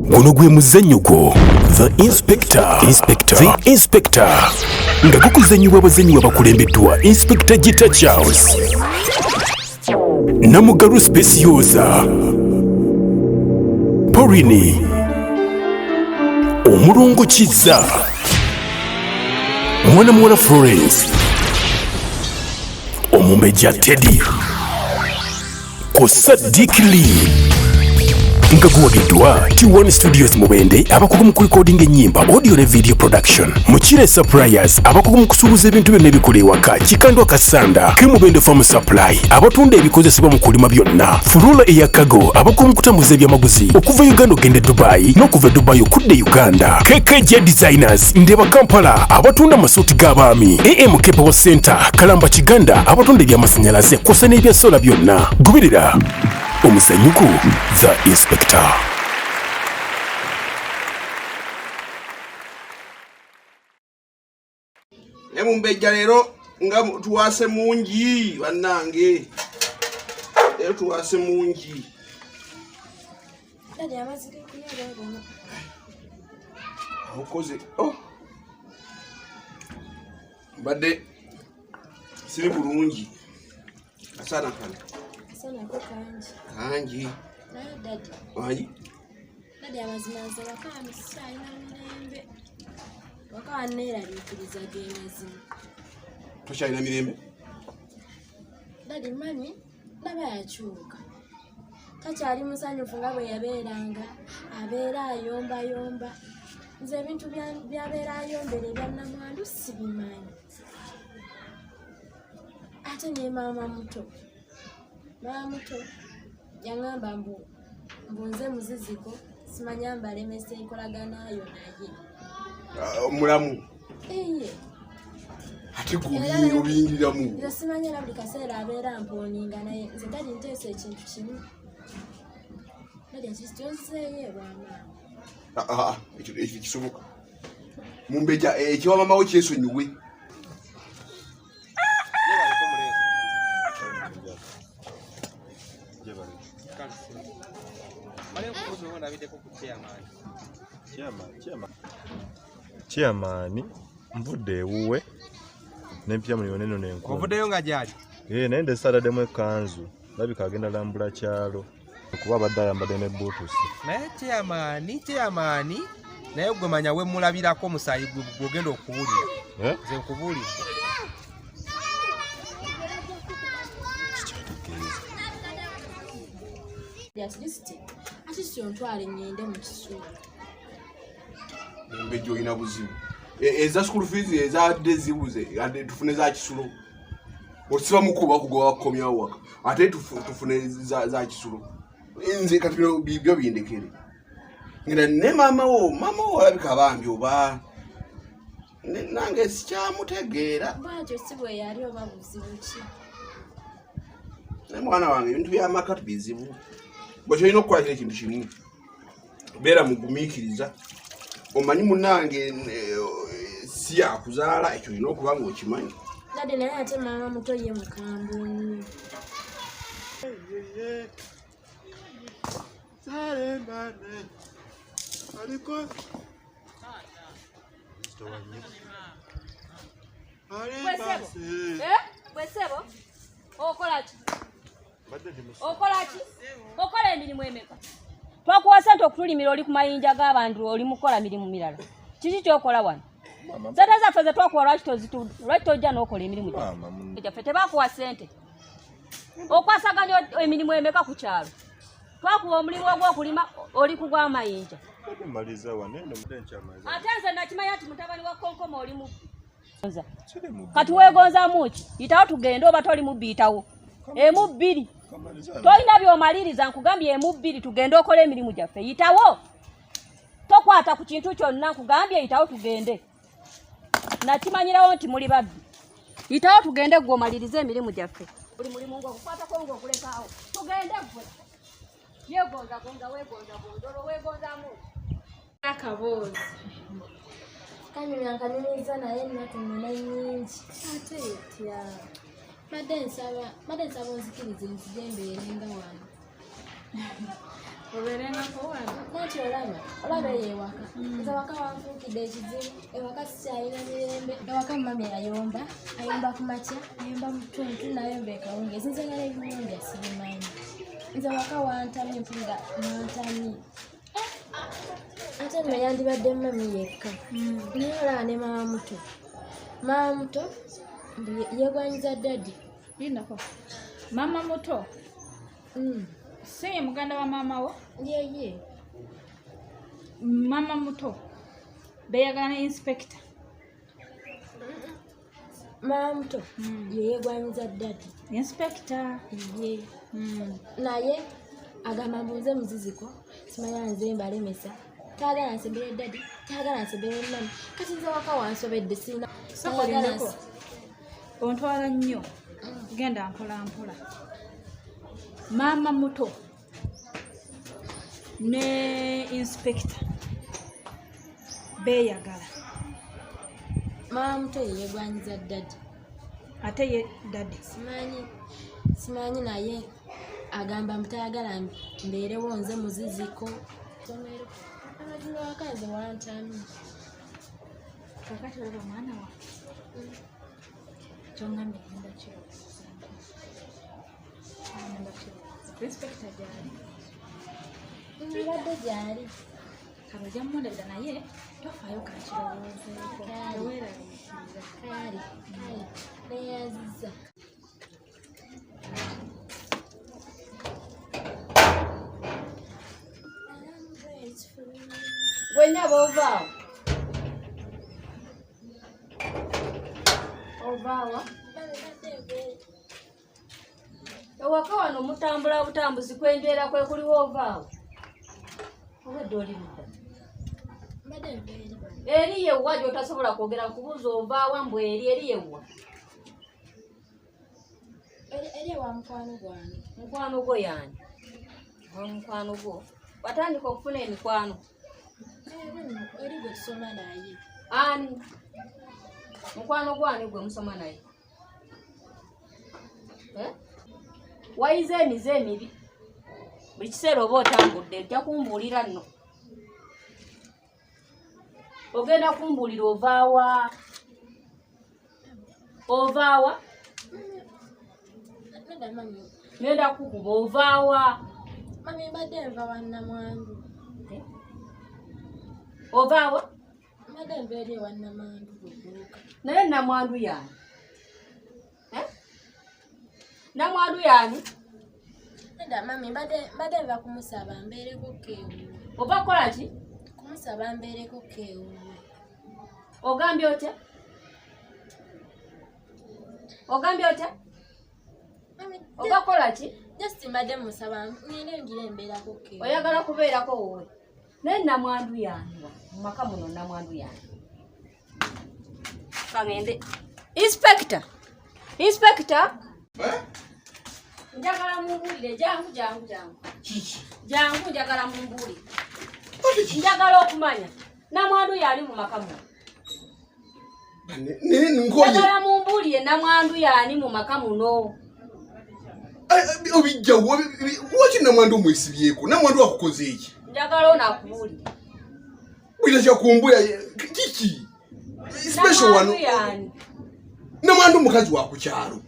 Guno gwe muzannyo gwo The Inspector nga gukuzannyibwa abazannyi abakulembeddwa Inspector Gita Charles Namugaru Speciosa Porini Omulongo Kizza Mwana Florence Omumbeja Teddy Kosa Dick Lee nga guwagiddwa T1 Studios Mubende abakugu mu recording ennyimba audio ne video production Mukire Suppliers abakugu mu kusuubuza ebintu byonna ebikola ewaka Kikandwa Kasanda ke Mubende Farm Supply abatunda ebikozesebwa mu kulima byonna Furula eyakago abakugu mu kutambuza ebyamaguzi okuva Uganda ogende Dubai n'okuva Dubai okudde Uganda KKJ Designers Ndeba Kampala abatunda amasuuti g'abaami AMK Power Center Kalamba Kiganda abatunda ebyamasannyalaze kw'ossa n'ebya sola byonna goberera omuzannyo gwo The Inspector. Mumbeja lero nga tuwase mungi bannange. Lero tuwase mungi. Dadi amazike kunyera bano. Okoze. Oh. Bade siri bulungi. Asana kana. Asana ko kanji. Kanji. Dadi. Wanyi? Dadi amazimaza bakana sai na mirembe. Wakana nera likiriza genazina. Toshaina mirembe? Dadi mami naba yachuka. Kakyali musanyufu nga bwe yabeeranga abeera ayomba nze ebintu byabeera ayombera ebyannamwandu sibimanyi ate ne maama muto yaŋŋamba mbu nze muziziko simanya mbalemesa enkolaganayo naye mulamu eye ate gubiyingiramu nze simanya era buli kaseera abeera mpooninga naye nze dadi nteesa ekintu kimu ekyo kisoboka Mumbeja ekiwa mama we kyesonyiwe Chairman mvudde ewuwe nempya muliro neno nenko ovuddeyo nga gyali nende Saturday mu kanzu labika agenda lambula kyalo kuba badde ayambadde ne bootusi naye chairman naye gwe manya we mulabirako musayi gwogenda okuwulira nze nkubuulira ati ontwale ngende mu kisuulu Mumbeja olina buzibu eza school fees ezadde zibuze ate tufune za kisulo osiba mukuba kugoba kukomyawo waka ate tufune za kisulo nze kati bibyo bindekere ngina ne mama wo alabika bambi oba nange sikyamutegeera bwatyo si bwe yali oba buzibu ki ne mwana wange ebintu by'amaka bizibu bwe kyolina okukola kino ekintu kimu beera mugumiikiriza omanyi munange si yakuzaala ekyo olina okuba nga okimanyi dadi naye ate maama muto ye mukambwe nnyo Bwesebo okolaki okola emirimu emeka twakuwa sente okutulimira oli ku mayinja g'abantu oli mukola mirimu mirala kiki kyokola wano sente zaffe ze twakuwa lwaki tojja n'okola emirimu gyaffe tebakuwa sente okwasaganya emirimu emeka ku kyalo twakuwa omulimu ogw'okulima oli ku gw'amayinja ate nze nakimanya nti mutabani wa konkoma oli mubbi kati weegonzamu ki yitawo tugende oba toli mubbi yitawo emu bbiri tolina byomaliriza nkugambye emu bbiri tugende okola emirimu gyaffe yitawo tokwata ku kintu kyonna nkugambye yitawo tugende nakimanyirawo nti muli babbi yitawo tugende gwe omalirize emirimu gyaffe buli mulimu ng'okukwatako ng'okulekaawo tugende gwe yeegonza olwo weegonzamu akaboozi kanyumiza naye natungana nyingi ate etya madde nsaba onzikirize nzije mbeerenga wano obeerengako wano nanti olaba eyewaka nze waka wanfuukidde ekizibu ewaka sikyalina mirembe ewaka mami ayomba ku makya ayomba mu tuntu nayomba ekawungeezi nze ngala ebiwunga sibimanyi nze waka wantamye mpunga nantamye ate nno yandibadde mami yekka naye olaba ne mama muto yegwanyiza dadi Linako. Mama muto. Seye muganda wa mama wo? Ye. Mama muto. Beyagala ne inspector. Mama muto. Yegwanyiza dadi. Inspector. Ye. Naye agamba mbuze muziziko. Simanya nze mbalemesa. Tagala nsembere dadi. Tagala nsembere mami. Kati nze waka wansobedde sina. Sakolinako. Ontwala nnyo. Genda mpola. Mama muto ne inspector beyagala. Mama muto yegwanyiza dadi. Ate ye dadi. Simanyi naye agamba mutayagala mbeerewo nze muziziko. Tomero. Amazima wakaze wantami. Kakati olaba mwana wa. Chongambe nda chiro. Inspector jali. Mbadde jali. Kabaja mmondera naye tofayo kakirowoozo. Wera kali. Neyaziza. Gwenya bovaawo. Ovaawa. Ewaka wano mutambula butambuzi kwenjera kwe kuliwo ovaawo. Obadde oli ludda. Eri yewwa gy'otasobola kwogera kubuuza ovaawa mbu eri yewwa. Eri wa mukwano gwange. Mukwano gwo yani. Wa mukwano gwo. Watandika okufuna emikwano. Eri gwe tusoma naye. Ani? Mukwano gwani gwe musoma naye. Wayize emize emibi. Buli kiseera oba otambudde ojja kumbuulira nno. Ogenda kumbuulira ovaawa. Ovaawa? Ngenda kukuba ovaawa. Mami mbadde nva wannamwandu. Ovaawa? Mbadde nva eri wannamwandu guguluka. Naye namwandu yani? Namwandu yani? Mami mbadde nva kumusaba mbeereko keewuwe. Oba kukola ki? Kumusaba mbeereko keewuwe. Ogambye otya? Oba kukola ki? Just mbadde musaba ngende ngira embeerako keewuwe. Oyagala kubeerako wowe. Naye namwandu yani mu maka muno namwandu yani. Kangende. Inspector. Njagala mumbuulire jangu. Kiki? Jangu njagala mumbuulire. Njagala okumanya namwandu yali mu maka muno. Njagala mumbuulire namwandu yani mu maka muno. Obijja waki namwandu omwesibyeko? Namwandu akukoze eki? Njagala onaakubuulire. Bwira kyakumbuya kiki? Special wano. Namwandu mukazi wa kukyalo.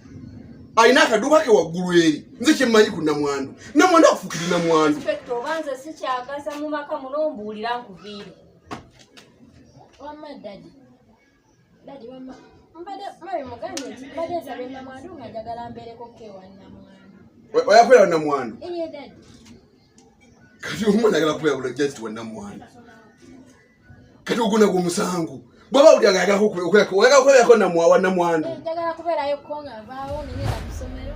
Aina akaduka ke waggulu eri. Nze kyemmanyi ku namwandu. Namwandu akufukira namwandu. Inspector obanze sikyagasa mu maka muno mbuulira nkuviire. Wamma dadi. Dadi wamma. Mbadde mugambye nti mbadde nsabye namwandu nga njagala mbeereko keewa namwandu. Oyakolera namwandu? Eye dadi. Kati omwana agala kubeera just wa namwandu. Kati oguna ku musango. Baba uli agala kubeerako namwandu. Njagala kubeerayo ko nga avaawo nengenda ku ssomero.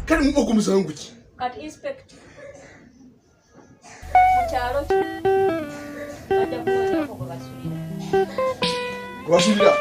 Kati oku musango ki? Kati inspector. Mukyalo ki? Bajja kubaako gwe basulira. Basulira?